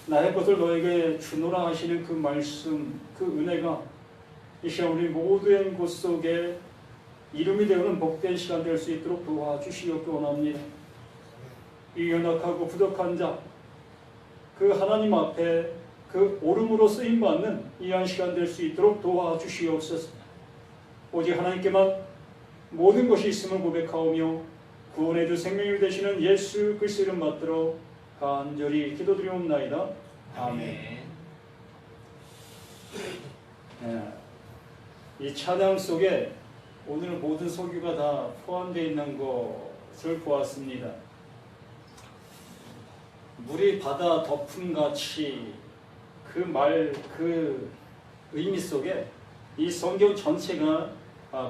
나의 것을 너에게 주노라 하시는 그 말씀, 그 은혜가 이 시간 우리 모두의 곳 속에 이름이 되어는 복된 시간 될 수 있도록 도와주시옵기 원합니다. 이 연약하고 부족한 자, 그 하나님 앞에 그 오름으로 쓰임받는 이 한 시간 될 수 있도록 도와주시옵소서. 오직 하나님께만 모든 것이 있음을 고백하오며 구원의 주 생명이 되시는 예수 그리스도 이름 받들어 간절히 기도드리옵나이다. 아멘. 네. 이 찬양 속에 오늘 모든 설교가 다 포함되어 있는 것을 보았습니다. 물이 바다 덮음같이 그 의미 속에 이 성경 전체가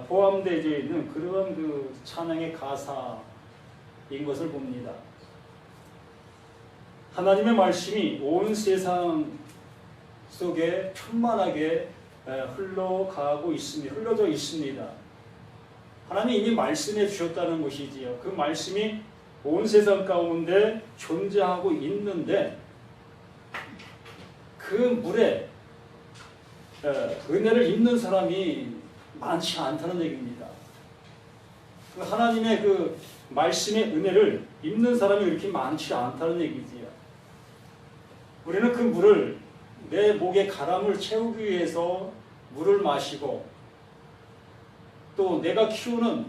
포함되어 있는 그런 그 찬양의 가사인 것을 봅니다. 하나님의 말씀이 온 세상 속에 충만하게 흘러져 있습니다. 하나님이 이미 말씀해 주셨다는 것이지요. 그 말씀이 온 세상 가운데 존재하고 있는데 그 물에 은혜를 입는 사람이 많지 않다는 얘기입니다. 하나님의 그 말씀의 은혜를 입는 사람이 그렇게 많지 않다는 얘기지요. 우리는 그 물을 내 목에 가람을 채우기 위해서 물을 마시고 또 내가 키우는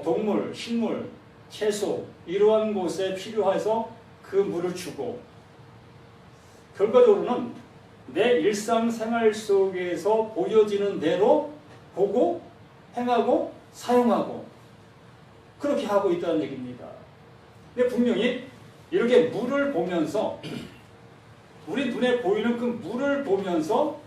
동물, 식물, 채소 이러한 곳에 필요해서 그 물을 주고 결과적으로는 내 일상생활 속에서 보여지는 대로 보고 행하고 사용하고 그렇게 하고 있다는 얘기입니다. 근데 분명히 이렇게 물을 보면서 우리 눈에 보이는 그 물을 보면서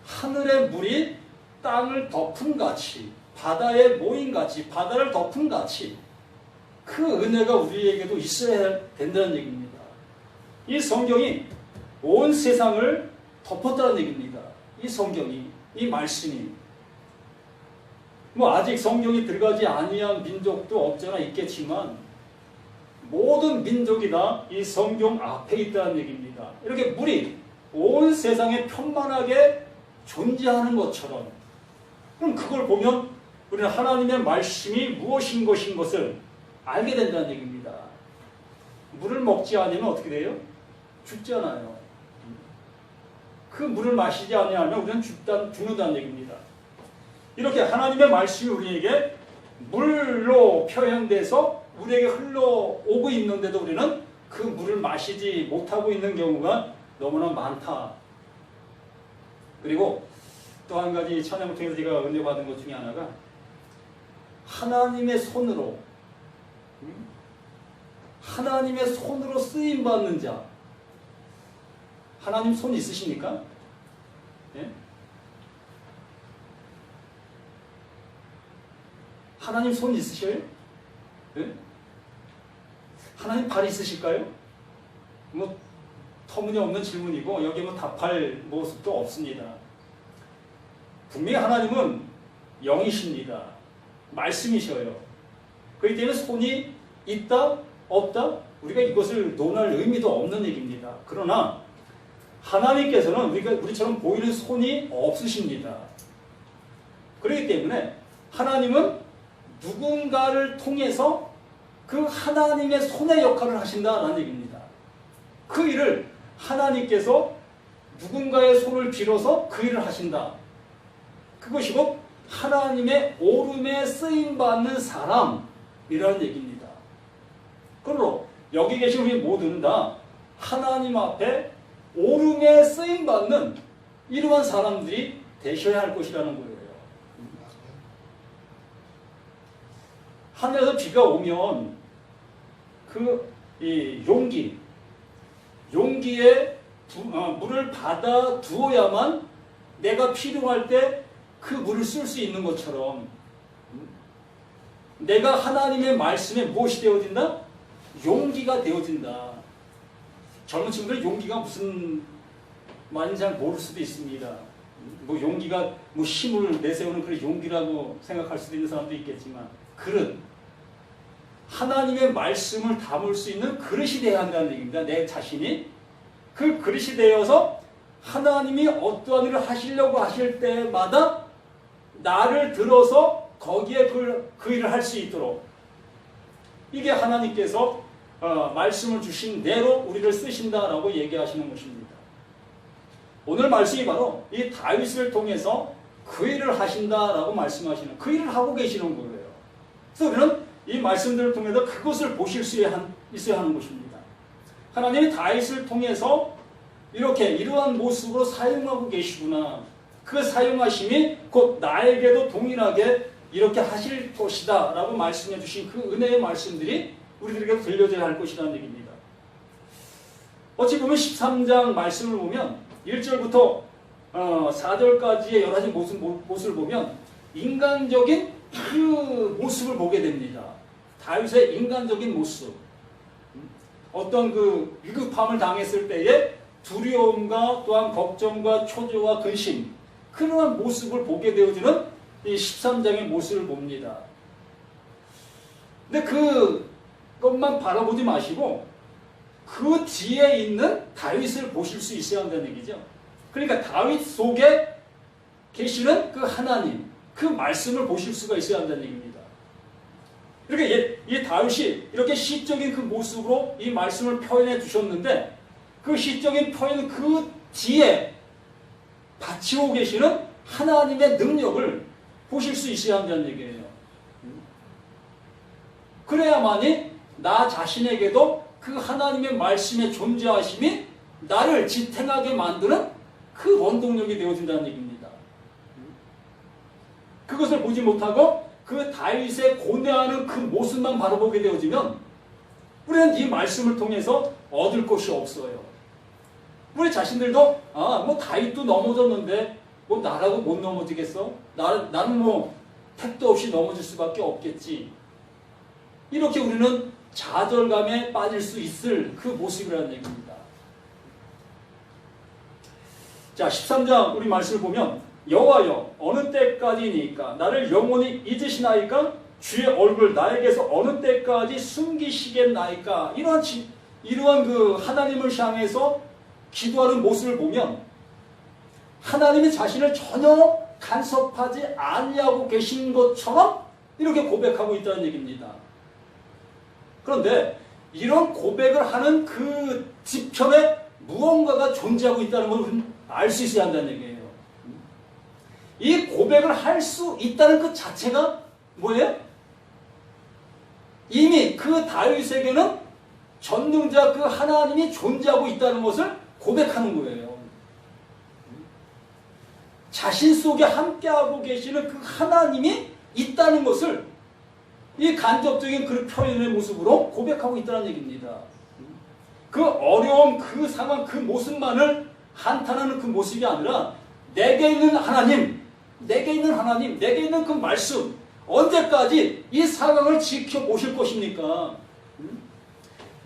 하늘의 물이 땅을 덮음같이 바다에 모임같이 바다를 덮음같이 그 은혜가 우리에게도 있어야 된다는 얘기입니다. 이 성경이 온 세상을 덮었다는 얘기입니다. 이 성경이, 이 말씀이. 아직 성경이 들어가지 아니한 민족도 없잖아 있겠지만 모든 민족이 다 이 성경 앞에 있다는 얘기입니다. 이렇게 물이 온 세상에 편만하게 존재하는 것처럼 그럼 그걸 보면 우리는 하나님의 말씀이 무엇인 것을 알게 된다는 얘기입니다. 물을 먹지 않으면 어떻게 돼요? 죽잖아요. 그 물을 마시지 않으면 우리는 죽는다는 얘기입니다. 이렇게 하나님의 말씀이 우리에게 물로 표현돼서 우리에게 흘러오고 있는데도 우리는 그 물을 마시지 못하고 있는 경우가 너무나 많다. 그리고 또 한 가지 찬양을 통해서 제가 은혜 받은 것 중에 하나가 하나님의 손으로 쓰임 받는 자. 하나님 손 있으십니까? 예? 하나님 손 있으셔요? 예? 하나님 발 있으실까요? 터무니없는 질문이고 여기 답할 모습도 없습니다. 분명히 하나님은 영이십니다. 말씀이셔요. 그렇기 때문에 손이 있다 없다 우리가 이것을 논할 의미도 없는 얘기입니다. 그러나 하나님께서는 우리처럼 보이는 손이 없으십니다. 그렇기 때문에 하나님은 누군가를 통해서 그 하나님의 손의 역할을 하신다라는 얘기입니다. 그 일을 하나님께서 누군가의 손을 빌어서 그 일을 하신다. 그것이 곧 하나님의 오름에 쓰임받는 사람이라는 얘기입니다. 그러므로 여기 계신 우리 모두는 다 하나님 앞에 오름에 쓰임받는 이러한 사람들이 되셔야 할 것이라는 거예요. 하늘에서 비가 오면 용기에 물을 받아 두어야만 내가 필요할 때 그 물을 쓸 수 있는 것처럼 내가 하나님의 말씀에 무엇이 되어진다? 용기가 되어진다. 젊은 친구들 용기가 무슨 말인지 잘 모를 수도 있습니다. 용기가 힘을 내세우는 그런 용기라고 생각할 수도 있는 사람도 있겠지만 그릇, 하나님의 말씀을 담을 수 있는 그릇이 되어야 한다는 얘기입니다. 내 자신이 그 그릇이 되어서 하나님이 어떠한 일을 하시려고 하실 때마다 나를 들어서 거기에 그 일을 할 수 있도록, 이게 하나님께서 말씀을 주신 대로 우리를 쓰신다라고 얘기하시는 것입니다. 오늘 말씀이 바로 이 다윗을 통해서 그 일을 하신다라고 말씀하시는, 그 일을 하고 계시는 거예요. 그래서 우리는 이 말씀들을 통해서 그것을 보실 수 있어야 하는 것입니다. 하나님이 다윗을 통해서 이렇게 이러한 모습으로 사용하고 계시구나. 그 사용하심이 곧 나에게도 동일하게 이렇게 하실 것이다 라고 말씀해 주신 그 은혜의 말씀들이 우리들에게 들려져야 할 것이라는 얘기입니다. 어찌 보면 13장 말씀을 보면 1절부터 4절까지의 여러 가지 모습을 보면 인간적인 그 모습을 보게 됩니다. 다윗의 인간적인 모습. 어떤 그 위급함을 당했을 때에 두려움과 또한 걱정과 초조와 근심, 그러한 모습을 보게 되어지는 이 13장의 모습을 봅니다. 근데 그것만 바라보지 마시고 그 뒤에 있는 다윗을 보실 수 있어야 한다는 얘기죠. 그러니까 다윗 속에 계시는 그 하나님, 그 말씀을 보실 수가 있어야 한다는 얘기입니다. 이렇게 이 다윗이 이렇게 시적인 그 모습으로 이 말씀을 표현해 주셨는데, 그 시적인 표현 그 뒤에 바치고 계시는 하나님의 능력을 보실 수 있어야 한다는 얘기예요. 그래야만이 나 자신에게도 그 하나님의 말씀의 존재하심이 나를 지탱하게 만드는 그 원동력이 되어준다는 얘기입니다. 그것을 보지 못하고 그 다윗의 고뇌하는 그 모습만 바라보게 되어지면 우리는 이 말씀을 통해서 얻을 것이 없어요. 우리 자신들도 뭐 다윗도 넘어졌는데 뭐 나라고 못 넘어지겠어? 나는 뭐 택도 없이 넘어질 수밖에 없겠지. 이렇게 우리는 좌절감에 빠질 수 있을 그 모습이라는 얘기입니다. 자, 13장 우리 말씀을 보면 여호와여 어느 때까지니까 나를 영원히 잊으시나이까? 주의 얼굴 나에게서 어느 때까지 숨기시겠나이까? 이러한 그 하나님을 향해서 기도하는 모습을 보면 하나님이 자신을 전혀 간섭하지 아니하고 계신 것처럼 이렇게 고백하고 있다는 얘기입니다. 그런데 이런 고백을 하는 그 뒤편에 무언가가 존재하고 있다는 걸 알 수 있어야 한다는 얘기예요. 이 고백을 할 수 있다는 그 자체가 뭐예요? 이미 그 다윗에게는 전능자 그 하나님이 존재하고 있다는 것을 고백하는 거예요. 자신 속에 함께하고 계시는 그 하나님이 있다는 것을 이 간접적인 그 표현의 모습으로 고백하고 있다는 얘기입니다. 그 어려움, 그 상황, 그 모습만을 한탄하는 그 모습이 아니라 내게 있는 하나님, 내게 있는 그 말씀, 언제까지 이 상황을 지켜보실 것입니까?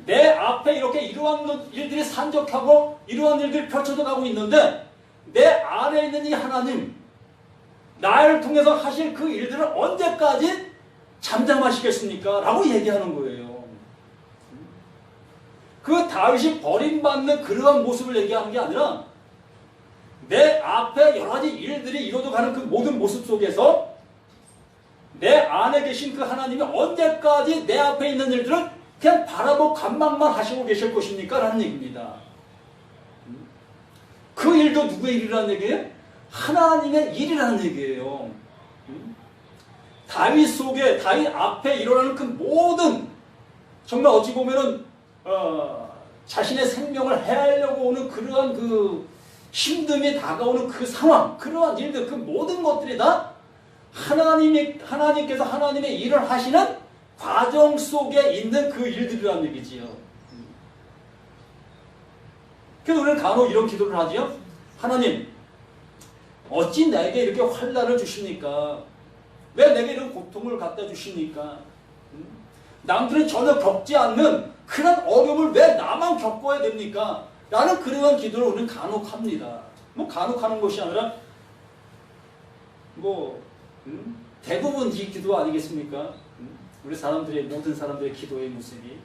내 앞에 이렇게 이러한 일들이 산적하고 이러한 일들이 펼쳐져 가고 있는데 내 안에 있는 이 하나님, 나를 통해서 하실 그 일들을 언제까지 잠잠하시겠습니까? 라고 얘기하는 거예요. 그 다윗이 버림받는 그러한 모습을 얘기하는 게 아니라 내 앞에 여러 가지 일들이 이루어져가는 그 모든 모습 속에서 내 안에 계신 그 하나님이 언제까지 내 앞에 있는 일들을 그냥 바라보고 감망만 하시고 계실 것입니까? 라는 얘기입니다. 그 일도 누구의 일이라는 얘기예요? 하나님의 일이라는 얘기예요. 다윗 속에, 다윗 앞에 일어나는 그 모든, 정말 어찌 보면은 자신의 생명을 해하려고 오는 그러한 그 힘듦이 다가오는 그 상황, 그러한 일들, 그 모든 것들이 다 하나님께서 하나님의 일을 하시는 과정 속에 있는 그 일들이라는 얘기지요. 그래서 우리는 간혹 이런 기도를 하지요. 하나님, 어찌 내게 이렇게 환난을 주십니까? 왜 내게 이런 고통을 갖다 주십니까? 남들은 전혀 겪지 않는 그런 어려움을 왜 나만 겪어야 됩니까? 라는 그러한 기도를 우리는 간혹 합니다. 뭐 간혹 하는 것이 아니라 대부분 이 기도 아니겠습니까? 우리 사람들의, 모든 사람들의 기도의 모습이.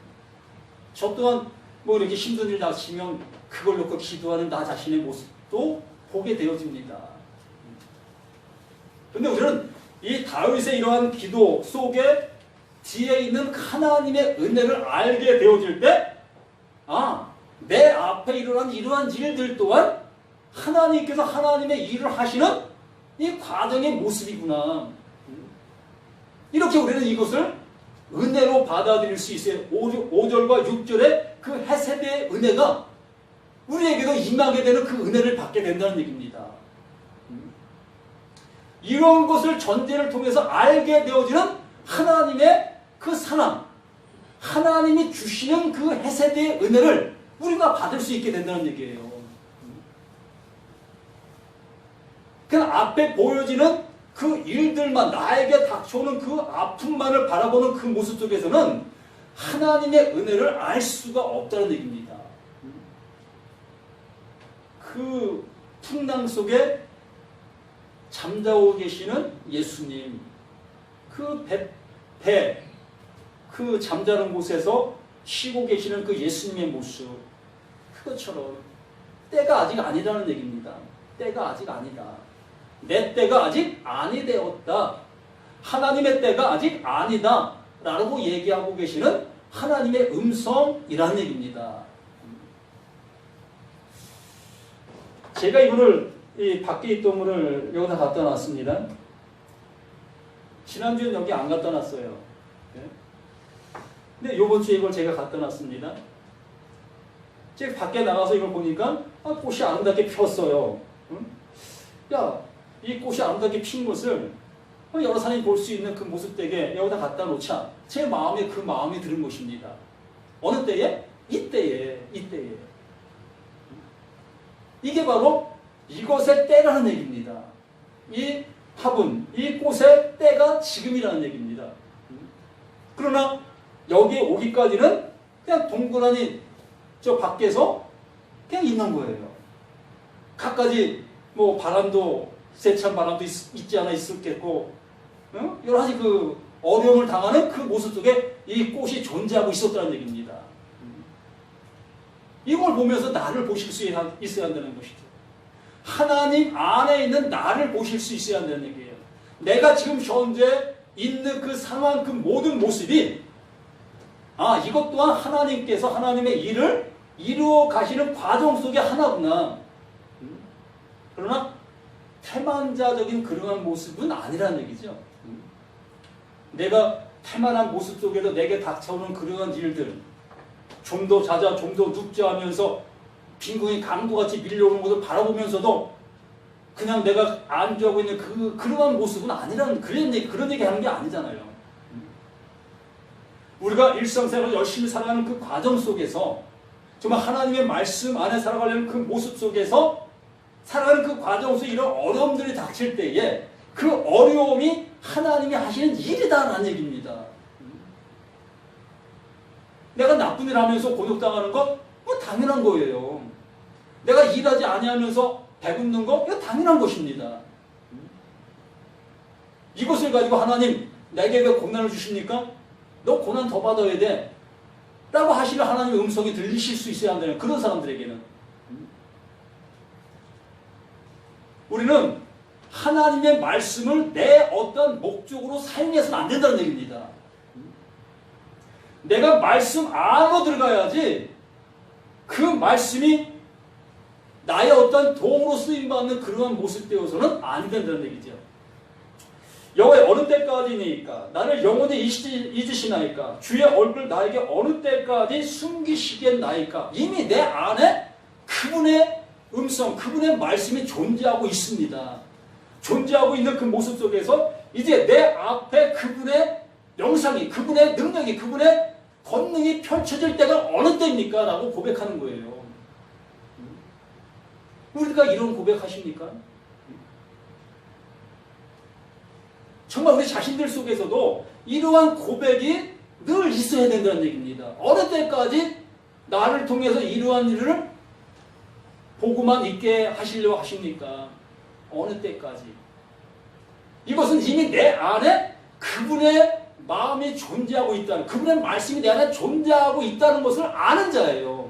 저 또한 뭐 이렇게 힘든 일 닥치면 그걸 놓고 기도하는 나 자신의 모습도 보게 되어집니다. 그런데 우리는 이 다윗의 이러한 기도 속에 뒤에 있는 하나님의 은혜를 알게 되어질 때, 내 앞에 일어난 이러한 일들 또한 하나님께서 하나님의 일을 하시는 이 과정의 모습이구나. 이렇게 우리는 이것을 은혜로 받아들일 수 있어요. 5절과 6절의 그 헤세드의 은혜가 우리에게도 임하게 되는 그 은혜를 받게 된다는 얘기입니다. 이런 것을 전제를 통해서 알게 되어지는 하나님의 그 사랑, 하나님이 주시는 그 헤세드의 은혜를 우리가 받을 수 있게 된다는 얘기예요. 그 앞에 보여지는 그 일들만, 나에게 닥쳐오는 그 아픔만을 바라보는 그 모습 속에서는 하나님의 은혜를 알 수가 없다는 얘기입니다. 그 풍랑 속에 잠자고 계시는 예수님, 그 그 잠자는 곳에서 쉬고 계시는 그 예수님의 모습, 그것처럼 때가 아직 아니라는 얘기입니다. 때가 아직 아니다. 내 때가 아직 아니 되었다. 하나님의 때가 아직 아니다. 라고 얘기하고 계시는 하나님의 음성이라는 얘기입니다. 제가 이거를 이 밖에 있던 거를 여기다 갖다 놨습니다. 지난주엔 여기 안 갖다 놨어요. 근데 요번 주에 이걸 제가 갖다 놨습니다. 제가 밖에 나가서 이걸 보니까 꽃이 아름답게 폈어요. 야, 이 꽃이 아름답게 핀 것을 여러 사람이 볼 수 있는 그 모습 되게 여기다 갖다 놓자. 제 마음에 그 마음이 드는 것입니다. 어느 때에? 이때에. 이게 바로 이것의 때라는 얘기입니다. 이 화분, 이 꽃의 때가 지금이라는 얘기입니다. 그러나 여기에 오기까지는 그냥 동그라니 저 밖에서 그냥 있는 거예요. 갖가지 뭐 바람도 세찬 바람도 있지 않아 있었겠고, 여러 가지 그 어려움을 당하는 그 모습 속에 이 꽃이 존재하고 있었다는 얘기입니다. 이걸 보면서 나를 보실 수 있어야 한다는 것이죠. 하나님 안에 있는 나를 보실 수 있어야 한다는 얘기예요. 내가 지금 현재 있는 그 상황, 그 모든 모습이 이것 또한 하나님께서 하나님의 일을 이루어 가시는 과정 속의 하나구나. 그러나 태만자적인 그러한 모습은 아니라는 얘기죠. 내가 태만한 모습 속에서 내게 닥쳐오는 그러한 일들, 좀 더 자자, 좀 더 눕자 하면서 빈궁이 강도같이 밀려오는 것을 바라보면서도 그냥 내가 안주하고 있는 그러한 모습은 아니라는 그런 얘기 하는 게 아니잖아요. 우리가 일상생활을 열심히 살아가는 그 과정 속에서 정말 하나님의 말씀 안에 살아가려는 그 모습 속에서 살아가는 그 과정 속에 이런 어려움들이 닥칠 때에 그 어려움이 하나님이 하시는 일이다라는 얘기입니다. 내가 나쁜 일 하면서 곤욕당하는 것, 뭐 당연한 거예요. 내가 일하지 아니하면서 배굶는 거, 이거 당연한 것입니다. 이것을 가지고 하나님, 내게 왜 고난을 주십니까? 너 고난 더 받아야 돼. 라고 하시는 하나님의 음성이 들리실 수 있어야 한다는 그런 사람들에게는. 우리는 하나님의 말씀을 내 어떤 목적으로 사용해서는 안 된다는 얘기입니다. 내가 말씀 안으로 들어가야지 그 말씀이 나의 어떤 도움으로 쓰임받는 그러한 모습 되어서는 안 된다는 얘기죠. 여호와의 어느 때까지니까 나를 영원히 잊으시나이까 주의 얼굴 나에게 어느 때까지 숨기시겠나이까. 이미 내 안에 그분의 음성, 그분의 말씀이 존재하고 있습니다. 존재하고 있는 그 모습 속에서 이제 내 앞에 그분의 영상이, 그분의 능력이, 그분의 권능이 펼쳐질 때가 어느 때입니까? 라고 고백하는 거예요. 우리가 이런 고백하십니까? 정말 우리 자신들 속에서도 이러한 고백이 늘 있어야 된다는 얘기입니다. 어느 때까지 나를 통해서 이러한 일을 보고만 있게 하시려고 하십니까? 어느 때까지? 이것은 이미 내 안에 그분의 마음이 존재하고 있다는, 그분의 말씀이 내 안에 존재하고 있다는 것을 아는 자예요.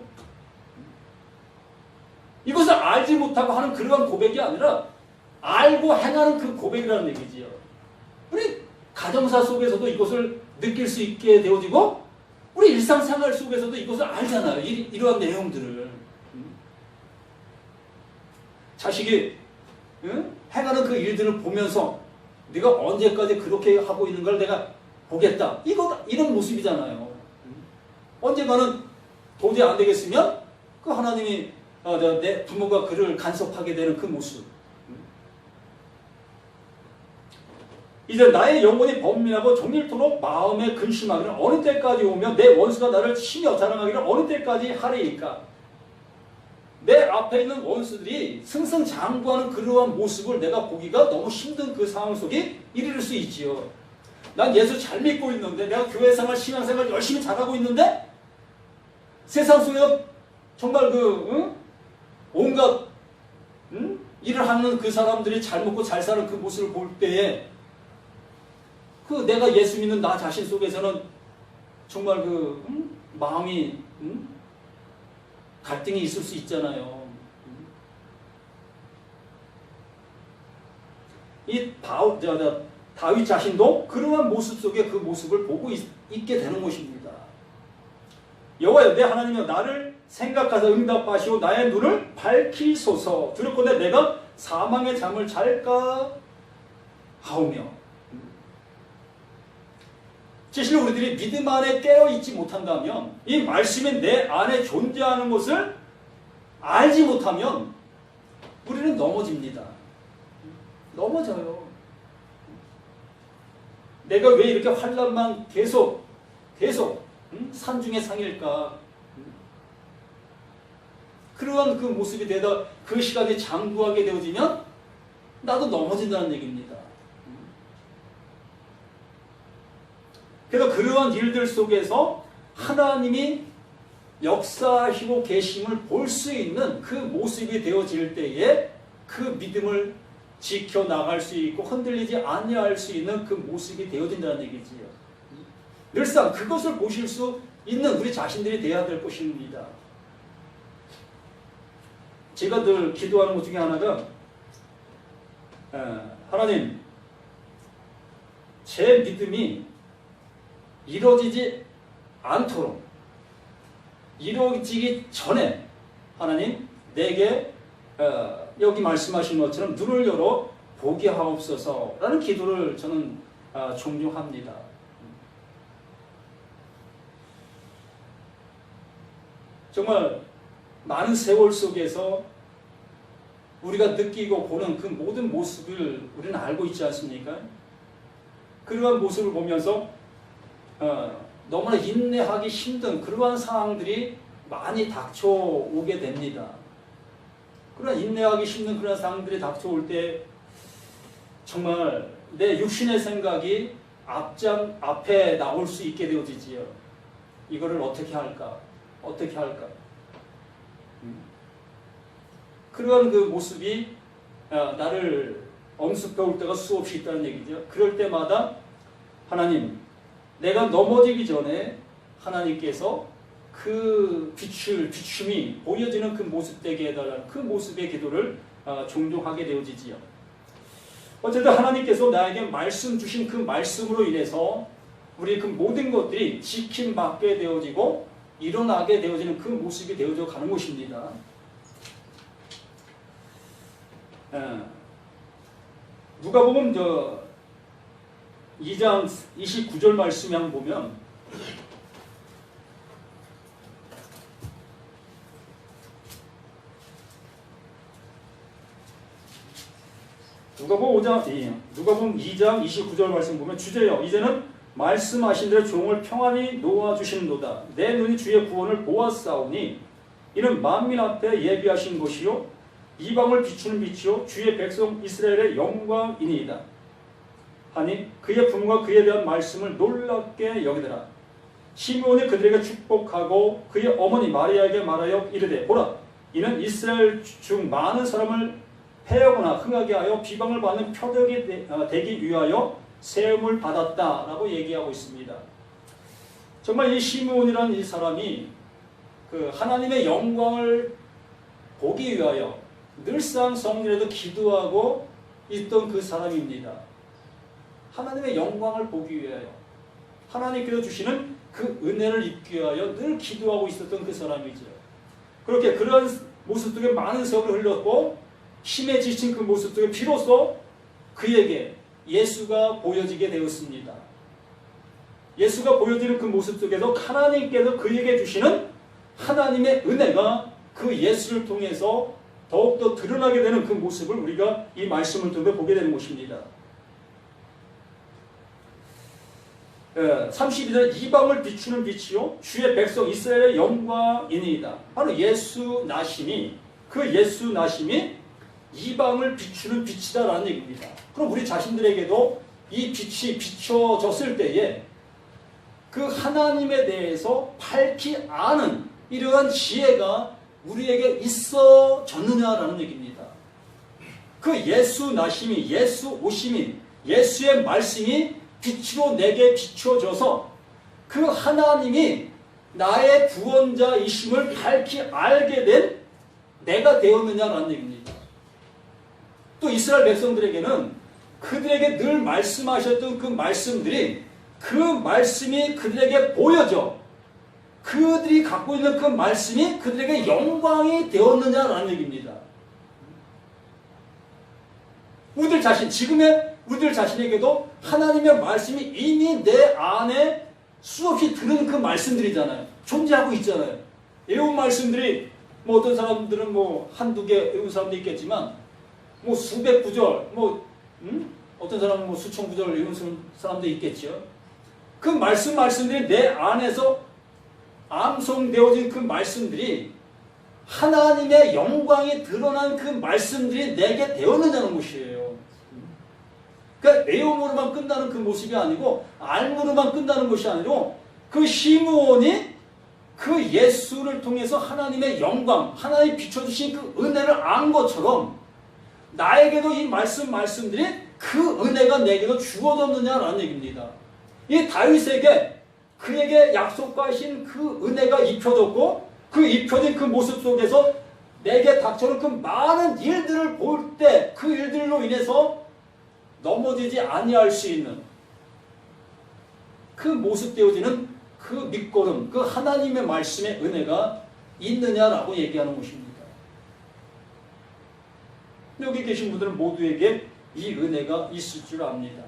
이것을 알지 못하고 하는 그러한 고백이 아니라 알고 행하는 그 고백이라는 얘기지요. 우리 가정사 속에서도 이것을 느낄 수 있게 되어지고 우리 일상생활 속에서도 이것을 알잖아요. 이러한 내용들을. 자식이 행하는 그 일들을 보면서 네가 언제까지 그렇게 하고 있는 걸 내가 보겠다. 이런 모습이잖아요. 언젠가는 도저히 안 되겠으면 그 하나님이 내 부모가 그를 간섭하게 되는 그 모습. 이제 나의 영혼이 번민하고 종일토록 마음에 근심하기를 어느 때까지 오며 내 원수가 나를 치며 자랑하기를 어느 때까지 하리이까. 내 앞에 있는 원수들이 승승장구하는 그러한 모습을 내가 보기가 너무 힘든 그 상황 속에 이르를 수 있지요. 난 예수 잘 믿고 있는데 내가 교회생활 신앙생활 열심히 잘하고 있는데 세상 속에서 정말 온갖 일을 하는 그 사람들이 잘 먹고 잘 사는 그 모습을 볼 때에 내가 예수 믿는 나 자신 속에서는 정말 마음이 갈등이 있을 수 있잖아요. 이 다윗 자신도 그러한 모습 속에 그 모습을 보고 있게 되는 것입니다. 여호와여 내 하나님이여 나를 생각하사 응답하시고 나의 눈을 밝히소서. 두렵건대 내가 사망의 잠을 잘까 하오며. 실로 우리들이 믿음 안에 깨어있지 못한다면 이 말씀이 내 안에 존재하는 것을 알지 못하면 우리는 넘어집니다. 넘어져요. 내가 왜 이렇게 환난만 계속 산중에 상일까? 그러한 그 모습이 되다 그 시간에 장구하게 되어지면 나도 넘어진다는 얘기입니다. 그래서 그러한 일들 속에서 하나님이 역사하시고 계심을 볼 수 있는 그 모습이 되어질 때에 그 믿음을 지켜나갈 수 있고 흔들리지 아니할 수 있는 그 모습이 되어진다는 얘기지요. 늘상 그것을 보실 수 있는 우리 자신들이 되어야 될 것입니다. 제가 늘 기도하는 것 중에 하나가 하나님 제 믿음이 이루어지지 않도록 이루어지기 전에 하나님 내게 여기 말씀하신 것처럼 눈을 열어 보게 하옵소서 라는 기도를 저는 종용합니다. 정말 많은 세월 속에서 우리가 느끼고 보는 그 모든 모습을 우리는 알고 있지 않습니까? 그러한 모습을 보면서 너무나 인내하기 힘든 그러한 상황들이 많이 닥쳐오게 됩니다. 그러나 인내하기 힘든 그런 상황들이 닥쳐올 때 정말 내 육신의 생각이 앞에 나올 수 있게 되어지지요. 이거를 어떻게 할까? 어떻게 할까? 그러한 그 모습이 나를 엄습해 올 때가 수없이 있다는 얘기죠. 그럴 때마다 하나님 내가 넘어지기 전에 하나님께서 그 비춤이 보여지는 그 모습 되게 해달라는 그 모습의 기도를 종종 하게 되어지지요. 어쨌든 하나님께서 나에게 말씀 주신 그 말씀으로 인해서 우리 그 모든 것들이 지킴받게 되어지고 일어나게 되어지는 그 모습이 되어져 가는 것입니다. 누가복음 2장 29절 말씀에 한번 보면 누가복음 2장 29절 말씀 보면 주제여 이제는 말씀하신 대로 종을 평안히 놓아주시는도다. 내 눈이 주의 구원을 보았사오니 이는 만민 앞에 예비하신 것이요 이방을 비추는 빛이요 주의 백성 이스라엘의 영광이니이다. 하니 그의 품과 그에 대한 말씀을 놀랍게 여기더라. 시므온이 그들에게 축복하고 그의 어머니 마리아에게 말하여 이르되 보라 이는 이스라엘 중 많은 사람을 패하거나 흥하게 하여 비방을 받는 표적이 되기 위하여 세움을 받았다라고 얘기하고 있습니다. 정말 이 시므온이라는 이 사람이 그 하나님의 영광을 보기 위하여 늘상 성전에도 기도하고 있던 그 사람입니다. 하나님의 영광을 보기 위하여 하나님께서 주시는 그 은혜를 입기 위하여 늘 기도하고 있었던 그 사람이죠. 그렇게 그런 모습 속에 많은 세월을 흘렸고 힘에 지친 그 모습 속에 비로소 그에게 예수가 보여지게 되었습니다. 예수가 보여지는 그 모습 속에서 하나님께서 그에게 주시는 하나님의 은혜가 그 예수를 통해서 더욱더 드러나게 되는 그 모습을 우리가 이 말씀을 통해 보게 되는 것입니다. 32절 이방을 비추는 빛이요 주의 백성 이스라엘의 영광이니이다. 바로 예수 나심이 그 예수 나심이 이방을 비추는 빛이다라는 얘기입니다. 그럼 우리 자신들에게도 이 빛이 비춰졌을 때에 그 하나님에 대해서 밝히 아는 이러한 지혜가 우리에게 있어졌느냐라는 얘기입니다. 그 예수 나심이 예수 오심이 예수의 말씀이 빛으로 내게 비춰져서 그 하나님이 나의 구원자이심을 밝히 알게 된 내가 되었느냐라는 얘기입니다. 또 이스라엘 백성들에게는 그들에게 늘 말씀하셨던 그 말씀들이 그 말씀이 그들에게 보여져 그들이 갖고 있는 그 말씀이 그들에게 영광이 되었느냐라는 얘기입니다. 우리들 자신, 지금의 우리들 자신에게도 하나님의 말씀이 이미 내 안에 수없이 들은 그 말씀들이잖아요. 존재하고 있잖아요. 외운 말씀들이 뭐 어떤 사람들은 뭐 한두 개 외운 사람도 있겠지만 뭐 수백 구절, 어떤 사람은 뭐 수천 구절 외운 사람도 있겠죠. 그 말씀들이 내 안에서 암송되어진 그 말씀들이 하나님의 영광이 드러난 그 말씀들이 내게 되었느냐는 것이에요. 그러니까 외움으로만 끝나는 그 모습이 아니고 알므로만 끝나는 것이 아니고 그 시므온이 그 예수를 통해서 하나님의 영광, 하나님이 비춰주신 그 은혜를 안 것처럼 나에게도 이 말씀들이 그 은혜가 내게도 주어졌느냐라는 얘기입니다. 이 다윗에게 그에게 약속하신 그 은혜가 입혀졌고 그 입혀진 그 모습 속에서 내게 닥쳐오는 그 많은 일들을 볼 때 그 일들로 인해서 넘어지지 아니할 수 있는 그 모습 되어지는 그 밑거름, 그 하나님의 말씀의 은혜가 있느냐라고 얘기하는 것입니다. 여기 계신 분들은 모두에게 이 은혜가 있을 줄 압니다.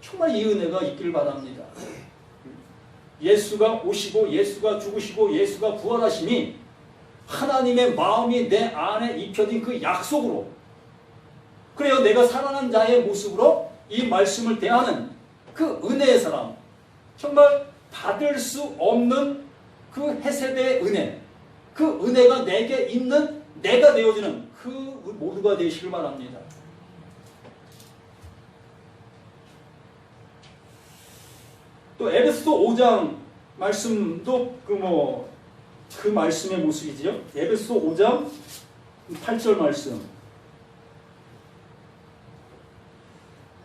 정말 이 은혜가 있기를 바랍니다. 예수가 오시고 예수가 죽으시고 예수가 부활하심이 하나님의 마음이 내 안에 입혀진 그 약속으로 그래요. 내가 살아난 자의 모습으로 이 말씀을 대하는 그 은혜의 사람 정말 받을 수 없는 그 헤세드의 은혜 그 은혜가 내게 있는 내가 되어지는 그 모두가 되시길 바랍니다. 또 에베소서 5장 말씀도 그 말씀의 모습이지요. 에베소서 5장 8절 말씀.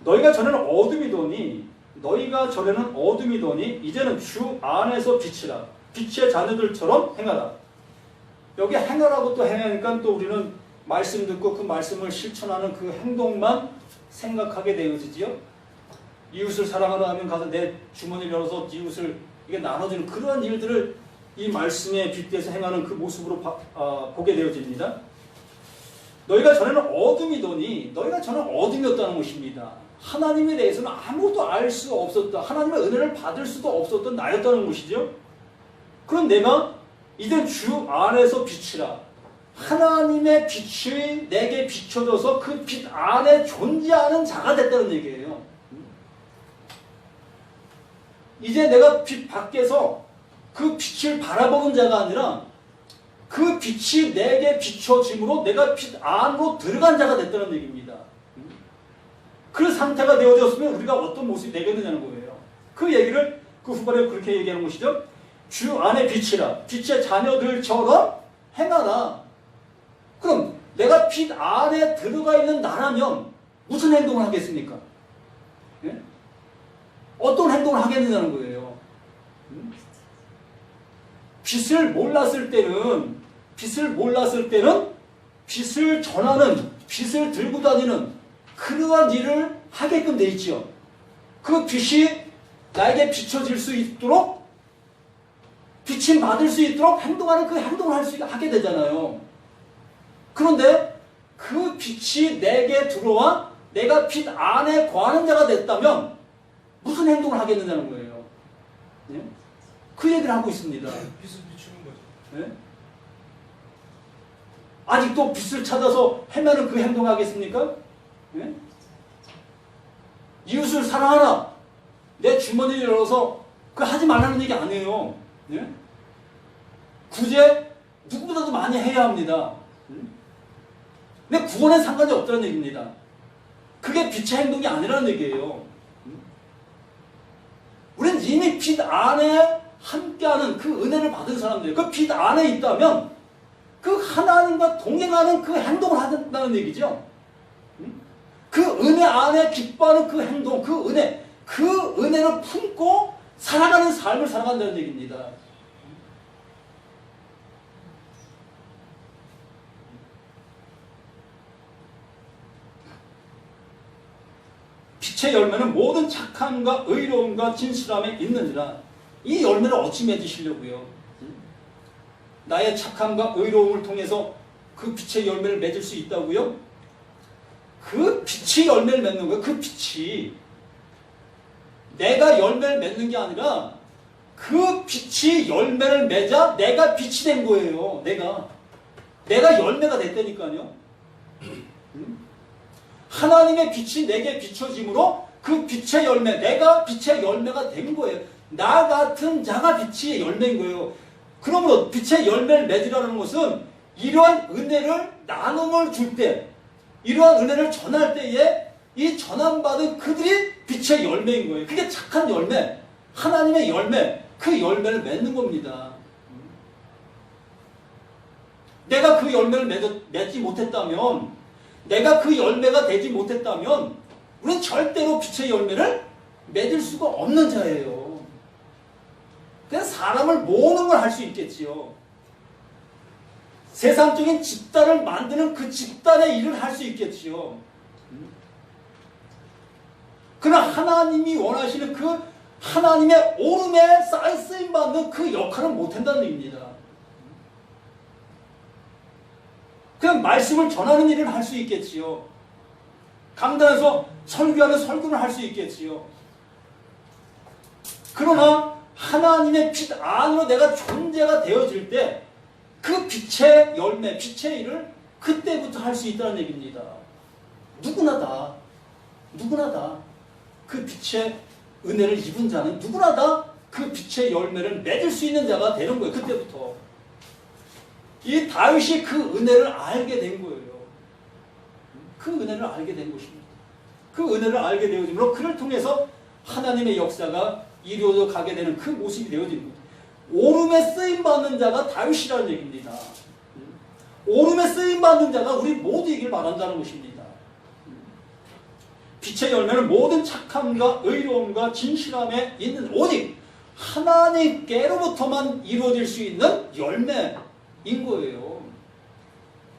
너희가 전에는 어둠이더니 이제는 주 안에서 빛이라. 빛의 자녀들처럼 행하라. 여기 행하라고 또 행하니까 또 우리는 말씀 듣고 그 말씀을 실천하는 그 행동만 생각하게 되어지지요. 이웃을 사랑하라 하면 가서 내 주머니를 열어서 이웃을 이게 나눠주는 그러한 일들을 이 말씀에 빗대서 행하는 그 모습으로 보게 되어집니다. 너희가 전에는 어둠이었다는 것입니다. 하나님에 대해서는 아무것도 알 수 없었다. 하나님의 은혜를 받을 수도 없었던 나였다는 것이죠. 그럼 내가 이제 주 안에서 빛이라. 하나님의 빛이 내게 비춰져서 그 빛 안에 존재하는 자가 됐다는 얘기예요. 이제 내가 빛 밖에서 그 빛을 바라보는 자가 아니라 그 빛이 내게 비춰짐으로 내가 빛 안으로 들어간 자가 됐다는 얘기입니다. 그 상태가 되어졌으면 우리가 어떤 모습이 되겠느냐는 거예요. 그 얘기를 그 후반에 그렇게 얘기하는 것이죠. 주 안에 빛이라. 빛의 자녀들처럼 행하라. 그럼 내가 빛 안에 들어가 있는 나라면 무슨 행동을 하겠습니까? 예? 어떤 행동을 하겠느냐는 거예요. 빛을 몰랐을 때는 빛을 몰랐을 때는 빛을 전하는, 빛을 들고 다니는 그러한 일을 하게끔 돼 있죠. 그 빛이 나에게 비춰질 수 있도록, 비침 받을 수 있도록 행동하는 그 행동을 하게 되잖아요. 그런데 그 빛이 내게 들어와 내가 빛 안에 거하는 자가 됐다면 무슨 행동을 하겠느냐는 거예요. 네? 그 얘기를 하고 있습니다. 빛을 비추는 거죠. 네? 아직도 빛을 찾아서 헤매는 그 행동하겠습니까? 네? 이웃을 사랑하라. 내 주머니를 열어서 그 하지 말라는 얘기 아니에요. 네? 구제 누구보다도 많이 해야 합니다. 근데 구원에 상관이 없다는 얘기입니다. 그게 빛의 행동이 아니라는 얘기예요. 우리는 이미 빛 안에 함께하는 그 은혜를 받은 사람들, 그 빛 안에 있다면 그 하나님과 동행하는 그 행동을 한다는 얘기죠. 그 은혜 안에 기뻐하는 그 행동, 그 은혜를 품고 살아가는 삶을 살아간다는 얘기입니다. 빛의 열매는 모든 착함과 의로움과 진실함에 있느니라. 이 열매를 어찌 맺으시려고요? 나의 착함과 의로움을 통해서 그 빛의 열매를 맺을 수 있다고요? 그 빛이 열매를 맺는 거예요. 그 빛이. 내가 열매를 맺는 게 아니라 그 빛이 열매를 맺아 내가 빛이 된 거예요. 내가 열매가 됐다니까요. 하나님의 빛이 내게 비춰짐으로 그 빛의 열매, 내가 빛의 열매가 된 거예요. 나 같은 자가 빛의 열매인 거예요. 그러므로 빛의 열매를 맺으라는 것은 이러한 은혜를 나눔을 줄 때, 이러한 은혜를 전할 때에 이 전함받은 그들이 빛의 열매인 거예요. 그게 착한 열매, 하나님의 열매, 그 열매를 맺는 겁니다. 내가 그 열매를 맺지 못했다면, 내가 그 열매가 되지 못했다면 우리는 절대로 빛의 열매를 맺을 수가 없는 자예요. 그냥 사람을 모으는 걸 할 수 있겠지요. 세상적인 집단을 만드는 그 집단의 일을 할 수 있겠지요. 그러나 하나님이 원하시는 그 하나님의 오름에 쓰임받는 그 역할은 못한다는 얘기입니다. 그냥 말씀을 전하는 일을 할 수 있겠지요. 강단에서 설교하는 설교를 할 수 있겠지요. 그러나 하나님의 빛 안으로 내가 존재가 되어질 때 그 빛의 열매, 빛의 일을 그때부터 할 수 있다는 얘기입니다. 누구나 다 그 빛의 은혜를 입은 자는 누구나 다 그 빛의 열매를 맺을 수 있는 자가 되는 거예요. 그때부터. 이 다윗이 그 은혜를 알게 된 거예요. 그 은혜를 알게 된 것입니다. 그 은혜를 알게 되어짐으로 그를 통해서 하나님의 역사가 이루어져 가게 되는 그 모습이 되어진 거예요. 오름에 쓰임받는 자가 다윗이라는 얘기입니다. 오름에 쓰임받는 자가 우리 모두이길 바란다는 것입니다. 빛의 열매는 모든 착함과 의로움과 진실함에 있는 오직 하나님께로부터만 이루어질 수 있는 열매인 거예요.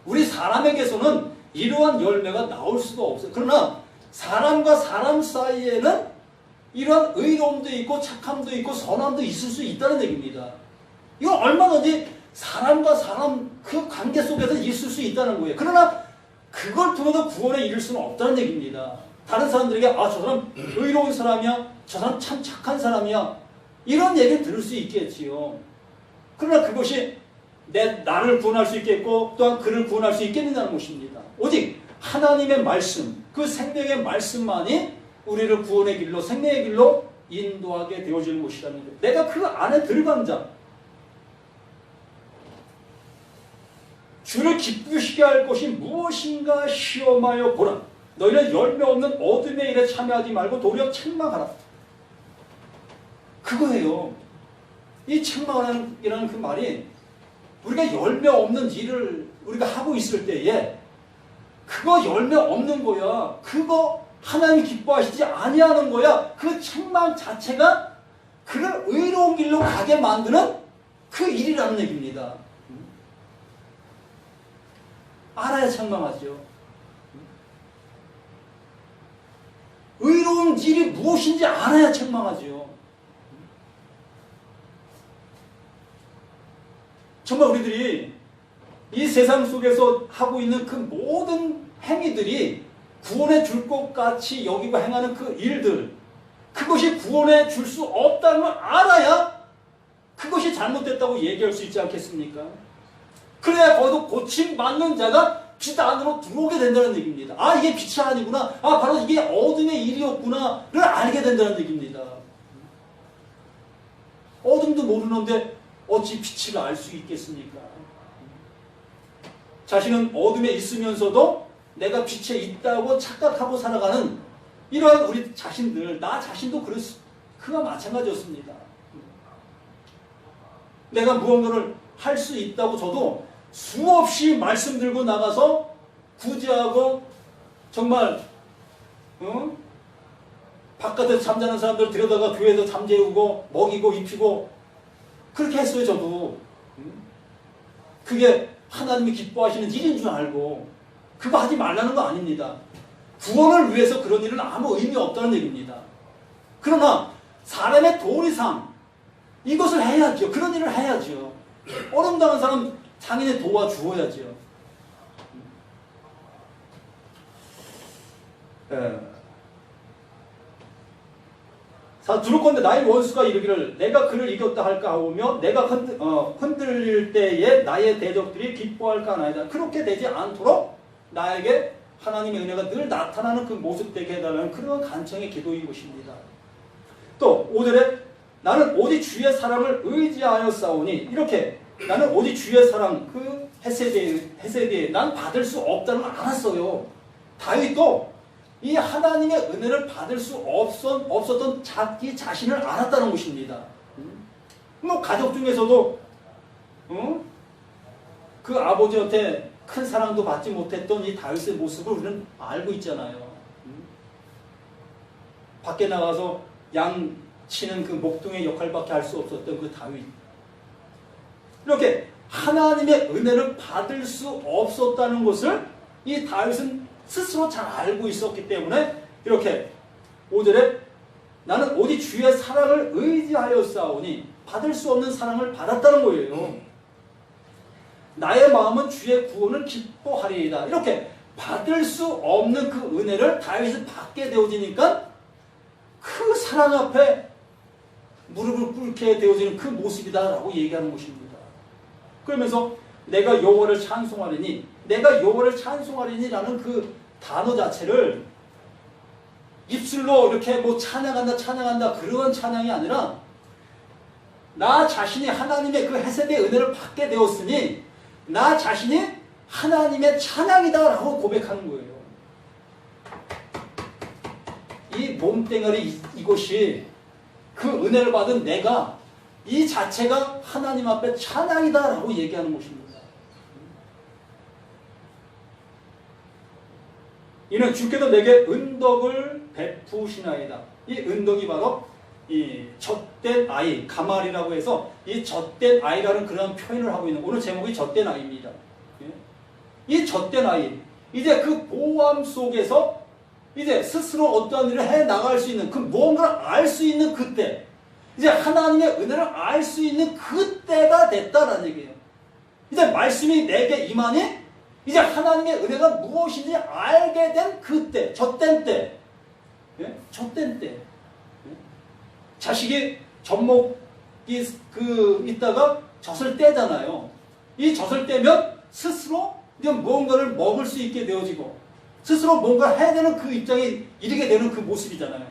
우리 사람에게서는 이러한 열매가 나올 수가 없어요. 그러나 사람과 사람 사이에는 이러한 의로움도 있고 착함도 있고 선함도 있을 수 있다는 얘기입니다. 이건 얼마든지 사람과 사람 그 관계 속에서 있을 수 있다는 거예요. 그러나 그걸 통해서 구원에 이를 수는 없다는 얘기입니다. 다른 사람들에게 저 사람 의로운 사람이야, 저 사람 참 착한 사람이야, 이런 얘기를 들을 수 있겠지요. 그러나 그것이 나를 구원할 수 있겠고 또한 그를 구원할 수 있겠느냐는 것입니다. 오직 하나님의 말씀, 그 생명의 말씀만이 우리를 구원의 길로, 생명의 길로 인도하게 되어지는 것이라는 거예요. 내가 그 안에 들어간 자, 주를 기쁘시게 할 것이 무엇인가 시험하여 보라. 너희는 열매 없는 어둠의 일에 참여하지 말고 도리어 책망하라. 그거예요. 이 책망이라는 그 말이 우리가 열매 없는 일을 우리가 하고 있을 때에 그거 열매 없는 거야. 그거 하나님이 기뻐하시지 아니하는 거야. 그 책망 자체가 그를 의로운 길로 가게 만드는 그 일이라는 얘기입니다. 알아야 책망하죠. 의로운 일이 무엇인지 알아야 책망하죠. 정말 우리들이 이 세상 속에서 하고 있는 그 모든 행위들이 구원해 줄 것 같이 여기고 행하는 그 일들, 그것이 구원해 줄 수 없다는 걸 알아야 그것이 잘못됐다고 얘기할 수 있지 않겠습니까? 그래야 거기도 고침받는 자가 빛 안으로 들어오게 된다는 얘기입니다. 아, 이게 빛이 아니구나. 아, 바로 이게 어둠의 일이었구나를 알게 된다는 얘기입니다. 어둠도 모르는데 어찌 빛을 알 수 있겠습니까? 자신은 어둠에 있으면서도 내가 빛에 있다고 착각하고 살아가는 이러한 우리 자신들, 나 자신도 그와 마찬가지였습니다. 내가 무언가를 할 수 있다고 저도 수없이 말씀 들고 나가서 구제하고 정말 바깥에서 잠자는 사람들 들여다가 교회에서 잠재우고 먹이고 입히고 그렇게 했어요. 저도. 그게 하나님이 기뻐하시는 일인 줄 알고 그거 하지 말라는 거 아닙니다. 구원을 위해서 그런 일은 아무 의미 없다는 얘기입니다. 그러나 사람의 도리상 이것을 해야죠. 그런 일을 해야죠. 어려움당한 사람 상인에 도와주어야죠. 두렵건대 나의 원수가 이르기를 내가 그를 이겼다 할까 하오며 내가 흔들릴 때에 나의 대적들이 기뻐할까 하나이다. 그렇게 되지 않도록 나에게 하나님의 은혜가 늘 나타나는 그 모습 되게 해달라는 그런 간청의 기도인 것입니다. 또 5절에 나는 오직 주의 사랑을 의지하여 싸우니 이렇게 나는 오직 주의 사랑 그 헤세드에 난 받을 수 없다는 걸 알았어요. 다윗도 이 하나님의 은혜를 받을 수 없었던 자기 자신을 알았다는 것입니다. 뭐 가족 중에서도 그 아버지한테 큰 사랑도 받지 못했던 이 다윗의 모습을 우리는 알고 있잖아요. 밖에 나가서 양 치는 그 목동의 역할밖에 할 수 없었던 그 다윗. 이렇게 하나님의 은혜를 받을 수 없었다는 것을 이 다윗은 스스로 잘 알고 있었기 때문에 이렇게 5절에 나는 오직 주의 사랑을 의지하여 싸우니 받을 수 없는 사랑을 받았다는 거예요. 나의 마음은 주의 구원을 기뻐하리이다. 이렇게 받을 수 없는 그 은혜를 다윗이 받게 되어지니까 그 사랑 앞에 무릎을 꿇게 되어지는 그 모습이다라고 얘기하는 것입니다. 그러면서 내가 여호와를 찬송하리니, 내가 여호와를 찬송하리니라는 그 단어 자체를 입술로 이렇게 뭐 찬양한다 그런 찬양이 아니라 나 자신이 하나님의 그 헤세드의 은혜를 받게 되었으니 나 자신이 하나님의 찬양이다라고 고백하는 거예요. 이 몸뚱아리 이것이 그 은혜를 받은 내가 이 자체가 하나님 앞에 찬양이다라고 얘기하는 것입니다. 이는 주께서 내게 은덕을 베푸시나이다. 이 은덕이 바로 이 젖된 아이, 가말이라고 해서 이 젖된 아이라는 그런 표현을 하고 있는, 오늘 제목이 젖된 아이입니다. 이 젖된 아이, 이제 그 보호함 속에서 이제 스스로 어떠한 일을 해 나갈 수 있는 그 무언가를 알 수 있는 그때, 이제 하나님의 은혜를 알 수 있는 그때가 됐다라는 얘기예요. 이제 말씀이 내게 임하니 이제 하나님의 은혜가 무엇인지 알게 된 그때, 젖된 때, 젖된 때. 자식이 젖먹이 있다가 젖을 떼잖아요. 이 젖을 떼면 스스로 이제 무언가를 먹을 수 있게 되어지고 스스로 뭔가 해야 되는 그 입장에 이르게 되는 그 모습이잖아요.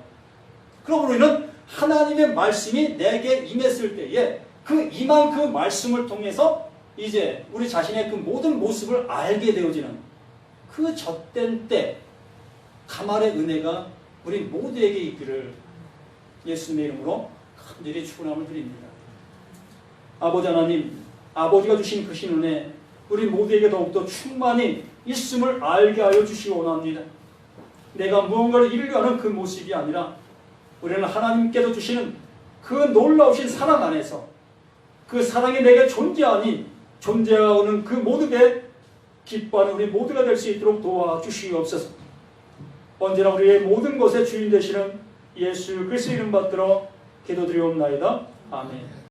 그러므로 우리는 하나님의 말씀이 내게 임했을 때에 그 임한 그 말씀을 통해서 이제 우리 자신의 그 모든 모습을 알게 되어지는 그 젖된 때 가말의 은혜가 우리 모두에게 있기를 예수님의 이름으로 간절히 축원함을 드립니다. 아버지 하나님, 아버지가 주신 그 신은혜 우리 모두에게 더욱더 충만히 있음을 알게 하여 주시기 원합니다. 내가 무언가를 이루려 하는 그 모습이 아니라 우리는 하나님께서 주시는 그 놀라우신 사랑 안에서 그 사랑이 내게 존재하니 존재하는 그 모든 게 기뻐하는 우리 모두가 될 수 있도록 도와주시옵소서. 언제나 우리의 모든 것의 주인 되시는 예수 그리스도 이름 받들어 기도드리옵나이다. 아멘.